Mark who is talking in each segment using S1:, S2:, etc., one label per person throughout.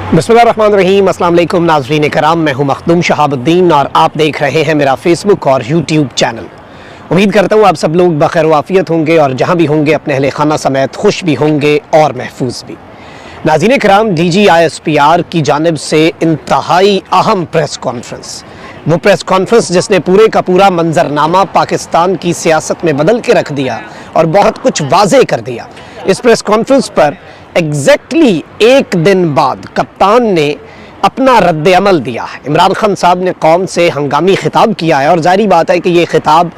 S1: बिस्मिल्लाहिर्रहमानिर्रहीम। अस्सलाम वालेकुम नाज़रीन कराम, मैं हूं मखदूम शहाबुद्दीन और आप देख रहे हैं मेरा फेसबुक और यूट्यूब चैनल। उम्मीद करता हूं आप सब लोग बखैर वाफियत होंगे और जहां भी होंगे अपने अहले खाना समेत खुश भी होंगे और महफूज भी। नाज़रीन कराम, DGISPR की जानिब से इंतहाई अहम प्रेस कॉन्फ्रेंस, वो प्रेस कॉन्फ्रेंस जिसने पूरे का पूरा मंजरनामा पाकिस्तान की सियासत में बदल के रख दिया और बहुत कुछ वाज़े कर दिया। इस प्रेस कॉन्फ्रेंस पर एग्जैक्टली एक दिन बाद कप्तान ने अपना रद्द अमल दिया है। इमरान खान साहब ने कौम से हंगामी खिताब किया है और जाहिर बात है कि ये खिताब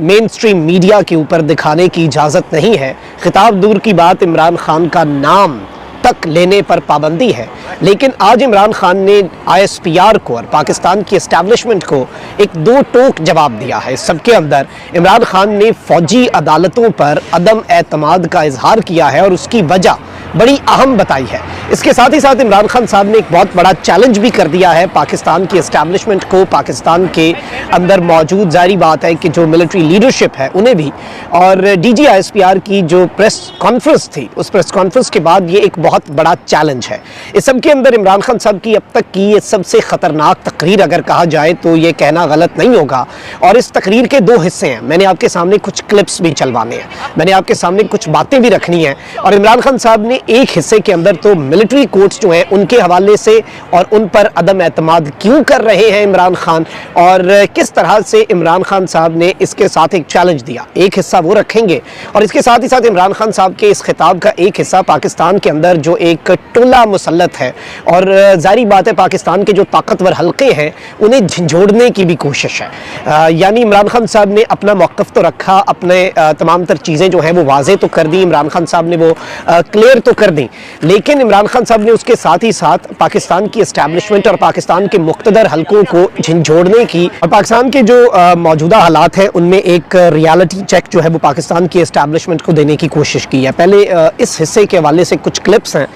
S1: मेन स्ट्रीम मीडिया के ऊपर दिखाने की इजाज़त नहीं है। खिताब दूर की बात, इमरान खान का नाम तक लेने पर पाबंदी है। लेकिन आज इमरान खान ने ISPR को और पाकिस्तान की एस्टैब्लिशमेंट को एक दो टोक जवाब दिया है। इस सबके अंदर इमरान खान ने फौजी अदालतों पर अदम एतमाद का इजहार किया है और उसकी वजह बड़ी अहम बताई है। इसके साथ ही साथ इमरान खान साहब ने एक बहुत बड़ा चैलेंज भी कर दिया है पाकिस्तान की एस्टैब्लिशमेंट को, पाकिस्तान के अंदर मौजूद जारी बात है कि जो मिलिट्री लीडरशिप है उन्हें भी। और DGISPR की जो प्रेस कॉन्फ्रेंस थी, उस प्रेस कॉन्फ्रेंस के बाद ये एक बहुत बड़ा चैलेंज है। इस सब के अंदर इमरान खान साहब की अब तक की ये सबसे खतरनाक तकरीर अगर कहा जाए तो ये कहना गलत नहीं होगा। और इस तकरीर के दो हिस्से हैं। मैंने आपके सामने कुछ क्लिप्स भी चलवाने हैं, मैंने आपके सामने कुछ बातें भी रखनी है। और इमरान खान साहब ने एक हिस्से के अंदर तो मिलिट्री कोर्ट्स जो हैं उनके हवाले से और उन पर अदम एतमाद क्यों कर रहे हैं इमरान खान, और किस तरह से इमरान खान साहब ने इसके साथ एक चैलेंज दिया, एक हिस्सा वो रखेंगे। और इसके साथ ही साथ इमरान खान साहब के इस खिताब का एक हिस्सा पाकिस्तान के अंदर जो एक टोला मुसल्लत है और जारी बात है पाकिस्तान के जो ताकतवर हल्के हैं उन्हें झंझोड़ने की भी कोशिश है। यानी इमरान खान साहब ने अपना मौक़िफ़ तो रखा, अपने तमाम तर चीज़ें जो हैं वो वाज़े तो कर दी, इमरान खान साहब ने वो क्लियर तो कर दी। लेकिन इमरान खान साहब ने उसके साथ ही साथ पाकिस्तान की एस्टैब्लिशमेंट और पाकिस्तान के मुक़्तदर हल्कों को झंझोड़ने की और पाकिस्तान के जो मौजूदा हालात हैं उनमें एक रियलिटी चेक जो है वो पाकिस्तान की एस्टैब्लिशमेंट को देने की कोशिश की है। पहले इस हिस्से के हवाले से कुछ क्लिप्स हैं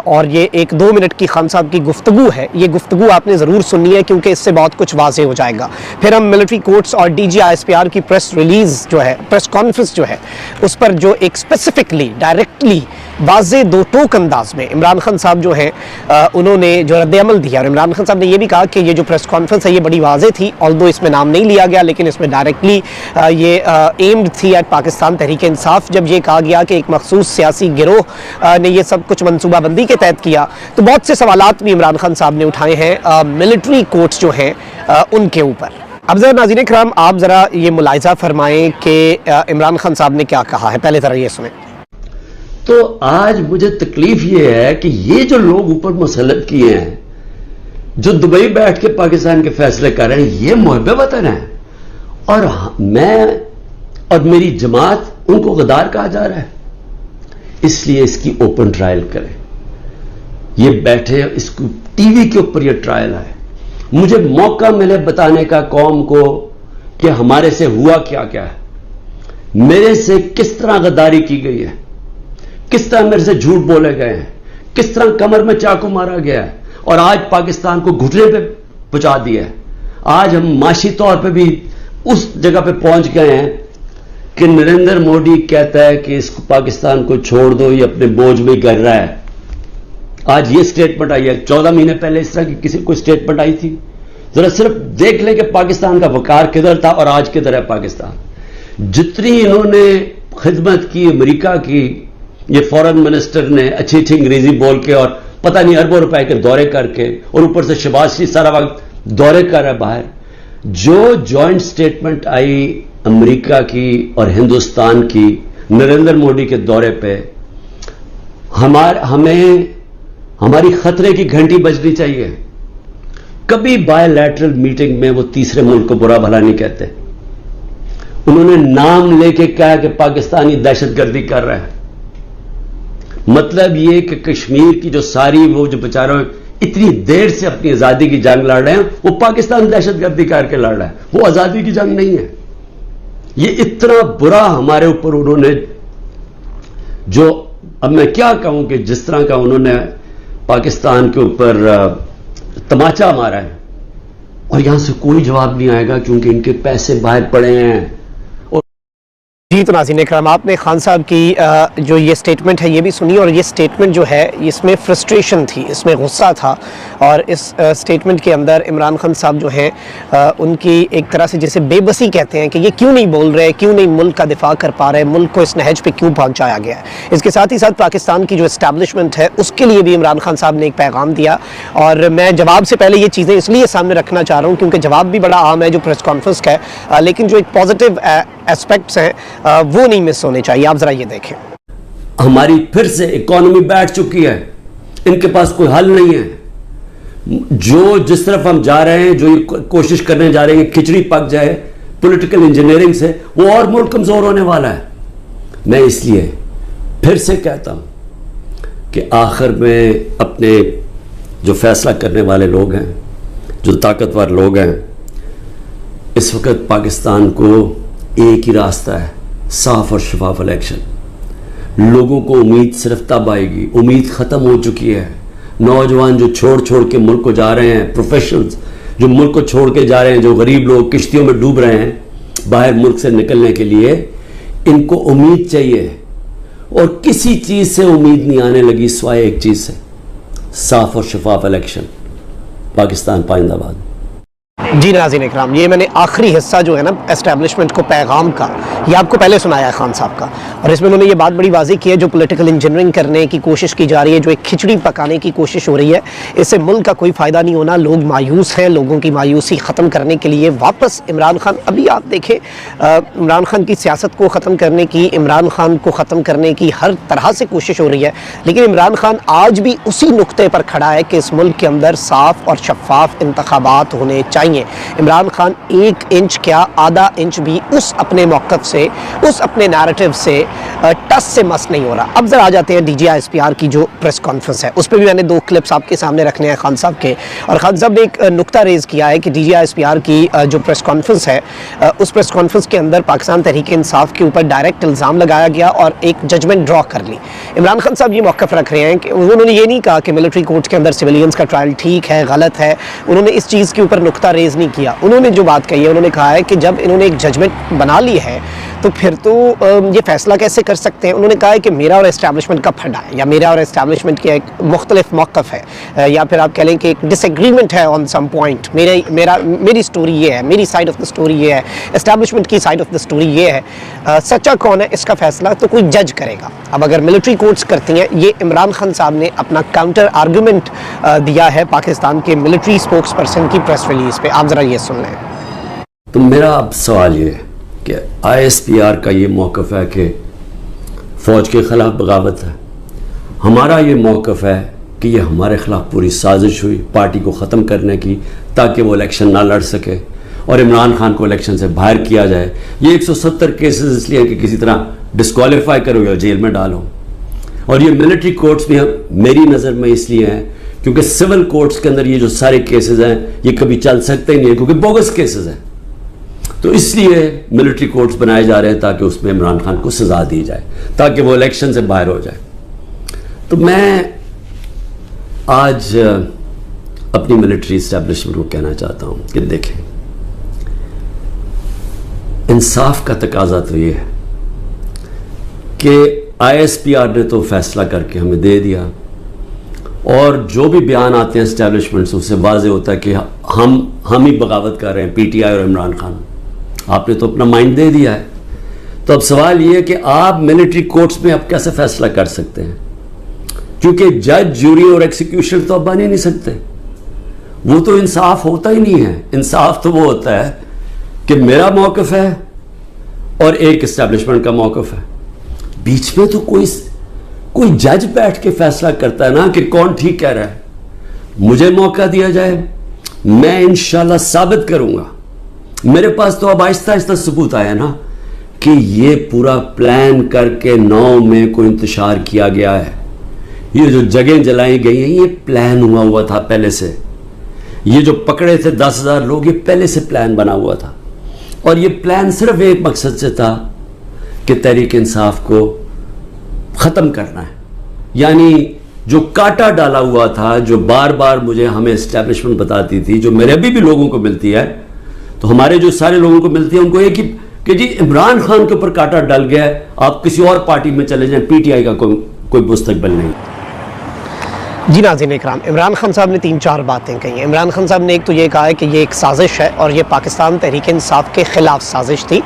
S1: और ये 1-2 मिनट की खान साहब की गुफ्तगू है। ये गुफ्तगू आपने ज़रूर सुननी है क्योंकि इससे बहुत कुछ वाज़े हो जाएगा। फिर हम मिलिट्री कोर्ट्स और DGISPR की प्रेस रिलीज़ जो है, प्रेस कॉन्फ्रेंस जो है, उस पर जो एक स्पेसिफिकली डायरेक्टली वाज़े दो टोक अंदाज में इमरान खान साहब जो है उन्होंने जो रद्द अमल दिया। और इमरान खान साहब ने यह भी कहा कि ये जो प्रेस कॉन्फ्रेंस है ये बड़ी वाज़े थी, ऑल्दो इसमें नाम नहीं लिया गया लेकिन इसमें डायरेक्टली ये एम्ड थी एट पाकिस्तान तहरीक इंसाफ। जब ये कहा गया कि एक मखसूस सियासी गिरोह ने ये सब कुछ मनसूबाबंदी के तहत किया तो बहुत से सवालात भी इमरान खान साहब ने उठाए हैं मिलिट्री कोर्ट्स जो हैं उनके ऊपर। अब ज़रा नाज़रीन इकराम, आप ज़रा ये मुलाहिज़ा फरमाएं कि इमरान खान साहब ने क्या कहा है, पहले ज़रा ये सुने।
S2: तो आज मुझे तकलीफ ये है कि ये जो लोग ऊपर मुसल्लत किए हैं, जो दुबई बैठ के पाकिस्तान के फैसले कर रहे हैं, ये मुहब्बे वतन है और मैं और मेरी जमात उनको गद्दार कहा जा रहा है। इसलिए इसकी ओपन ट्रायल करें। ये बैठे, इसको टीवी के ऊपर ये ट्रायल है, मुझे मौका मिले बताने का कौम को कि हमारे से हुआ क्या क्या है, मेरे से किस तरह गद्दारी की गई है, किस तरह मेरे से झूठ बोले गए हैं, किस तरह कमर में चाकू मारा गया है और आज पाकिस्तान को घुटने पे पहुंचा दिया है। आज हम माशी तौर पे भी उस जगह पे पहुंच गए हैं कि नरेंद्र मोदी कहता है कि इसको पाकिस्तान को छोड़ दो, ये अपने बोझ में गिर रहा है। आज ये स्टेटमेंट आई है, 14 महीने पहले इस तरह की किसी कोई स्टेटमेंट आई थी? जरा सिर्फ देख लें कि पाकिस्तान का वकार किधर था और आज किधर है पाकिस्तान। जितनी इन्होंने खिदमत की अमेरिका की, ये फॉरेन मिनिस्टर ने अच्छी अच्छी अंग्रेजी बोल के और पता नहीं अरबों रुपए के दौरे करके, और ऊपर से शहबाज शरीफ सारा वक्त दौरे कर रहा है बाहर। जो जॉइंट स्टेटमेंट आई अमेरिका की और हिंदुस्तान की नरेंद्र मोदी के दौरे पे, हमें हमारी खतरे की घंटी बजनी चाहिए। कभी बायलैटरल मीटिंग में वो तीसरे मुल्क को बुरा भला नहीं कहते। उन्होंने नाम लेके कहा कि पाकिस्तानी दहशतगर्दी कर रहा है। मतलब ये कि कश्मीर की जो सारी वो जो बेचारे इतनी देर से अपनी आजादी की जंग लड़ रहे हैं, वो पाकिस्तान दहशतगर्दी करके लड़ रहा है, वो आजादी की जंग नहीं है। ये इतना बुरा हमारे ऊपर उन्होंने जो, अब मैं क्या कहूं कि जिस तरह का उन्होंने पाकिस्तान के ऊपर तमाचा मारा है, और यहां से कोई जवाब नहीं आएगा क्योंकि इनके पैसे बाहर पड़े हैं।
S1: जी तो नाज़रीन इकराम, आपने खान साहब की जो ये स्टेटमेंट है ये भी सुनी, और ये स्टेटमेंट जो है इसमें फ्रस्ट्रेशन थी, इसमें गुस्सा था, और इस स्टेटमेंट के अंदर इमरान खान साहब जो हैं उनकी एक तरह से जैसे बेबसी कहते हैं कि ये क्यों नहीं बोल रहे, क्यों नहीं मुल्क का दिफा कर पा रहे, मुल्क को इस नहज पे क्यों पहुंचाया गया है। इसके साथ ही साथ पाकिस्तान की जो इस्टेब्लिशमेंट है उसके लिए भी इमरान खान साहब ने एक पैगाम दिया, और मैं जवाब से पहले ये चीज़ें इसलिए सामने रखना चाह रहा हूँ क्योंकि जवाब भी बड़ा आम है जो प्रेस कॉन्फ्रेंस का है, लेकिन जो एक पॉजिटिव एस्पेक्ट्स हैं वो नहीं मिस होने चाहिए। आप जरा ये देखें,
S2: हमारी फिर से इकोनॉमी बैठ चुकी है, इनके पास कोई हल नहीं है। जो जिस तरफ हम जा रहे हैं, जो ये कोशिश करने जा रहे हैं खिचड़ी पक जाए पॉलिटिकल इंजीनियरिंग से, वो और मुल्क कमजोर होने वाला है। मैं इसलिए फिर से कहता हूं कि आखिर में अपने जो फैसला करने वाले लोग हैं, जो ताकतवर लोग हैं, इस वक्त पाकिस्तान को एक ही रास्ता है, साफ और शफाफ इलेक्शन। लोगों को उम्मीद सिर्फ तब आएगी, उम्मीद ख़त्म हो चुकी है। नौजवान जो छोड़ छोड़ के मुल्क को जा रहे हैं, प्रोफेशनल्स जो मुल्क को छोड़ के जा रहे हैं, जो गरीब लोग किश्तियों में डूब रहे हैं बाहर मुल्क से निकलने के लिए, इनको उम्मीद चाहिए, और किसी चीज़ से उम्मीद नहीं आने लगी सिवाय एक चीज़ से, साफ और शफाफ इलेक्शन। पाकिस्तान पाइंदाबाद।
S1: जी नाज़रीन इकराम, ये मैंने आखिरी हिस्सा जो है ना एस्टेब्लिशमेंट को पैगाम का, ये आपको पहले सुनाया है खान साहब का, और इसमें उन्होंने ये बात बड़ी वाज़ेह की है, जो पॉलिटिकल इंजीनियरिंग करने की कोशिश की जा रही है, जो एक खिचड़ी पकाने की कोशिश हो रही है, इससे मुल्क का कोई फ़ायदा नहीं होना। लोग मायूस हैं, लोगों की मायूसी ख़त्म करने के लिए वापस इमरान खान, अभी आप देखें इमरान खान की सियासत को ख़त्म करने की, इमरान खान को ख़त्म करने की हर तरह से कोशिश हो रही है, लेकिन इमरान खान आज भी उसी नुक्ते पर खड़ा है कि इस मुल्क के अंदर साफ़ और शफाफ इंतखाबात होने चाहिए। इमरान खान 1 इंच क्या आधा इंच भी उस अपने मौक़िफ़ से, उस अपने नैरेटिव से टस से मस नहीं हो रहा। अब जरा आ जाते हैं DGISPR की जो प्रेस कॉन्फ्रेंस है, उस पर भी मैंने 2 क्लिप्स आपके सामने रखने हैं खान साहब के, और खान साहब ने एक नुक्ता रेज़ किया है कि DGISPR की जो प्रेस कॉन्फ्रेंस है, उस प्रेस कॉन्फ्रेंस के अंदर पाकिस्तान तहरीक इंसाफ के ऊपर डायरेक्ट इल्ज़ाम लगाया गया और एक जजमेंट ड्रॉ कर ली। इमरान खान साहब ये मौक़िफ़ रख रहे हैं कि उन्होंने ये नहीं कहा कि मिलिट्री कोर्ट के अंदर सिविलियंस का ट्रायल ठीक है गलत है, उन्होंने इस चीज़ के ऊपर नुक्ता रेज़ नहीं किया। उन्होंने जो बात कही है, उन्होंने कहा है कि जब इन्होंने एक जजमेंट बना ली है तो फिर तो ये फैसला कैसे कर सकते हैं। उन्होंने कहा है कि मेरा और एस्टैब्लिशमेंट का फंडा है, या मेरा और एस्टैब्लिशमेंट की एक मुख्तलिफ मौक़िफ़ है, या फिर आप कह लें कि एक डिसएग्रीमेंट है ऑन सम पॉइंट। मेरी स्टोरी ये है, मेरी साइड ऑफ द स्टोरी ये है, एस्टैब्लिशमेंट की साइड ऑफ द स्टोरी ये है। सच्चा कौन है इसका फैसला तो कोई जज करेगा। अब अगर मिलिट्री कोर्ट्स करती हैं, ये इमरान खान साहब ने अपना काउंटर आर्गूमेंट दिया है पाकिस्तान के मिलिट्री स्पोक्स पर्सन की प्रेस रिलीज़ पे। आप ज़रा ये सुन लें।
S2: तो मेरा अब सवाल ये है कि ISPR का ये मौक़िफ़ है कि फ़ौज के ख़िलाफ़ बगावत है, हमारा ये मौक़िफ़ है कि ये हमारे ख़िलाफ़ पूरी साजिश हुई पार्टी को ख़त्म करने की, ताकि वो इलेक्शन ना लड़ सके और इमरान खान को इलेक्शन से बाहर किया जाए। ये 170 केसेस इसलिए कि किसी तरह डिस्क्वालीफाई करो या जेल में डालो, और ये मिलिट्री कोर्ट्स भी मेरी नज़र में इसलिए हैं क्योंकि सिविल कोर्ट्स के अंदर ये जो सारे केसेस हैं ये कभी चल सकते ही नहीं है, क्योंकि बोगस केसेस हैं। तो इसलिए मिलिट्री कोर्ट्स बनाए जा रहे हैं ताकि उसमें इमरान खान को सजा दी जाए, ताकि वो इलेक्शन से बाहर हो जाए। तो मैं आज अपनी मिलिट्री इस्टेब्लिशमेंट को कहना चाहता हूं कि देखें, इंसाफ का तकाजा तो ये है कि ISPR ने तो फैसला करके हमें दे दिया, और जो भी बयान आते हैं इस्टेब्लिशमेंट से उससे वाज़ेह होता है कि हम ही बगावत कर रहे हैं, PTI और इमरान खान। आपने तो अपना माइंड दे दिया है। तो अब सवाल ये है कि आप मिलिट्री कोर्ट्स में अब कैसे फैसला कर सकते हैं, क्योंकि जज, जूरी और एक्सिक्यूशन तो अब बन ही नहीं सकते। वो तो इंसाफ होता ही नहीं है। इंसाफ तो वो होता है कि मेरा मौक़िफ़ है और एक इस्टेब्लिशमेंट का मौक़िफ़ है, बीच में तो कोई जज बैठ के फैसला करता है ना कि कौन ठीक कह रहा है। मुझे मौका दिया जाए, मैं इंशाल्लाह साबित करूंगा। मेरे पास तो अब आहिस्ता आहिस्ता सबूत आया ना कि ये पूरा प्लान करके 9 मई को इंतशार किया गया है। ये जो जगह जलाई गई हैं ये प्लान हुआ था पहले से। ये जो पकड़े थे 10,000 लोग, ये पहले से प्लान बना हुआ था, और ये प्लान सिर्फ एक मकसद से था कि तहरीक इंसाफ को ख़त्म करना है। यानी जो काटा डाला हुआ था, जो बार बार हमें एस्टैब्लिशमेंट बताती थी, जो मेरे अभी भी लोगों को मिलती है, तो हमारे जो सारे लोगों को मिलती है उनको एक ही कि जी इमरान खान के ऊपर कांटा डल गया है, आप किसी और पार्टी में चले जाएं, पीटीआई का कोई मुस्तकबिल नहीं।
S1: जी नाज़रीन इकराम, इमरान खान साहब ने 3-4 बातें कही हैं। इमरान खान साहब ने एक तो ये कहा है कि ये एक साजिश है और ये पाकिस्तान तहरीक इंसाफ के ख़िलाफ़ साजिश थी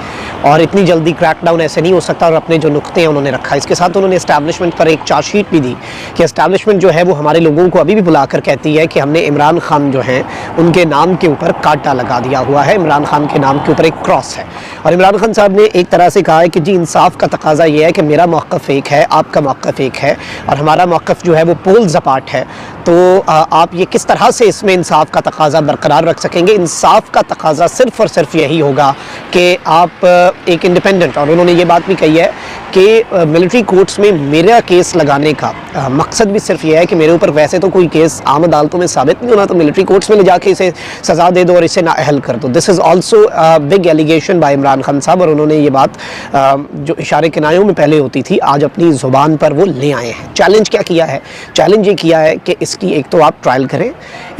S1: और इतनी जल्दी क्रैकडाउन ऐसे नहीं हो सकता, और अपने जो नुक्ते हैं उन्होंने रखा। इसके साथ उन्होंने इस्टेब्लिशमेंट पर एक चार्जशीट भी दी कि इस्टेब्लिशमेंट जो है वो हमारे लोगों को अभी भी बुलाकर कहती है कि हमने इमरान खान जो हैं उनके नाम के ऊपर कांटा लगा दिया हुआ है, इमरान खान के नाम के ऊपर एक क्रॉस है। और इमरान खान साहब ने एक तरह से कहा है कि जी इंसाफ का तकाजा ये है कि मेरा मौक़िफ़ एक है, आपका मौक़िफ़ एक है, और हमारा मौक़िफ़ जो है वो पोल्स अपार्ट है। तो आप ये किस तरह से इसमें इंसाफ का तकाजा बरकरार रख सकेंगे? इंसाफ का तकाजा सिर्फ़ और सिर्फ यही होगा कि आप एक इंडिपेंडेंट, और उन्होंने ये बात भी कही है कि मिलिट्री कोर्ट्स में मेरा केस लगाने का मकसद भी सिर्फ ये है कि मेरे ऊपर वैसे तो कोई केस आम अदालतों में साबित नहीं होना, तो मिलिट्री कोर्ट्स में ले जाके इसे सज़ा दे दो और इसे नाअहल कर दो। This is also big allegation by Imran Khan साहब, और उन्होंने ये बात जो इशारे किनायों में पहले होती थी आज अपनी ज़ुबान पर वो ले आए हैं। चैलेंज क्या किया है? चैलेंज ये किया है कि इसकी एक तो आप ट्रायल करें,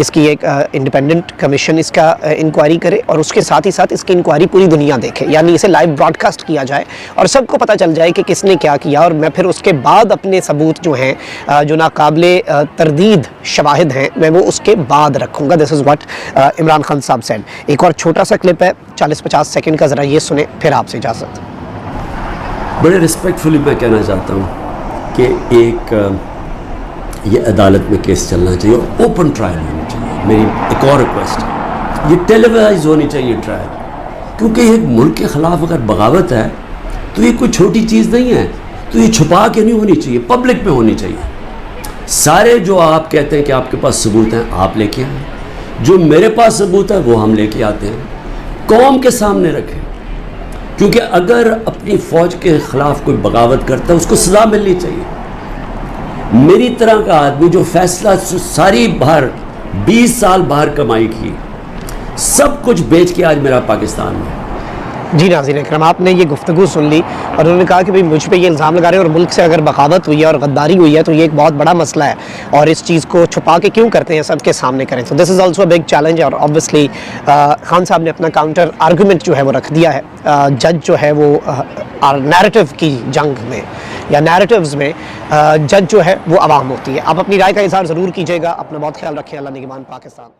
S1: इसकी एक इंडिपेंडेंट कमीशन इसका इंक्वायरी करे, और उसके साथ ही साथ इसकी इंक्वायरी पूरी दुनिया देखे, यानी इसे लाइव ब्रॉडकास्ट किया जाए और सबको पता चल जाए कि किसने क्या किया, और मैं फिर उसके बाद अपने सबूत जो हैं जो नाकाबिले तरदीद शवाहिद हैं मैं वो उसके बाद रखूँगा। This is what Imran Khan साहब सेड। एक और छोटा सा क्लिप है 40-50 सेकंड का, ज़रा ये सुने फिर आपसे इजाज़त।
S2: बड़े रिस्पेक्टफुली मैं कहना चाहता हूँ कि एक ये अदालत में केस चलना चाहिए और ओपन ट्रायल होनी चाहिए। मेरी एक और रिक्वेस्ट है, ये टेलीवाइज होनी चाहिए ट्रायल, क्योंकि एक मुल्क के ख़िलाफ़ अगर बगावत है तो ये कोई छोटी चीज़ नहीं है, तो ये छुपा के नहीं होनी चाहिए, पब्लिक में होनी चाहिए। सारे जो आप कहते हैं कि आपके पास सबूत हैं आप लेके आए, जो मेरे पास सबूत है वो हम लेके आते हैं, कौम के सामने रखें, क्योंकि अगर अपनी फ़ौज के ख़िलाफ़ कोई बगावत करता है उसको सज़ा मिलनी चाहिए। मेरी तरह का आदमी जो फैसला सारी बाहर 20 साल बाहर कमाई की, सब कुछ बेच के आज मेरा पाकिस्तान में।
S1: जी नाज़रीन इकराम, आपने ये गुफ्तगू सुन ली और उन्होंने कहा कि भाई मुझ पे ये इल्ज़ाम लगा रहे हैं और मुल्क से अगर बगावत हुई है और गद्दारी हुई है तो ये एक बहुत बड़ा मसला है, और इस चीज़ को छुपा के क्यों करते हैं, सबके सामने करें। तो this is also a big challenge, और ऑब्वियसली खान साहब ने अपना काउंटर आर्गूमेंट जो है वो रख दिया है। जज जो है वो नैरेटिव की जंग में या नैरेटिव्स में जज जो है वो आवाम होती है। आप अपनी राय का इज़हार ज़रूर कीजिएगा। अपना बहुत ख्याल रखें। अल्लाह निगहबान पाकिस्तान।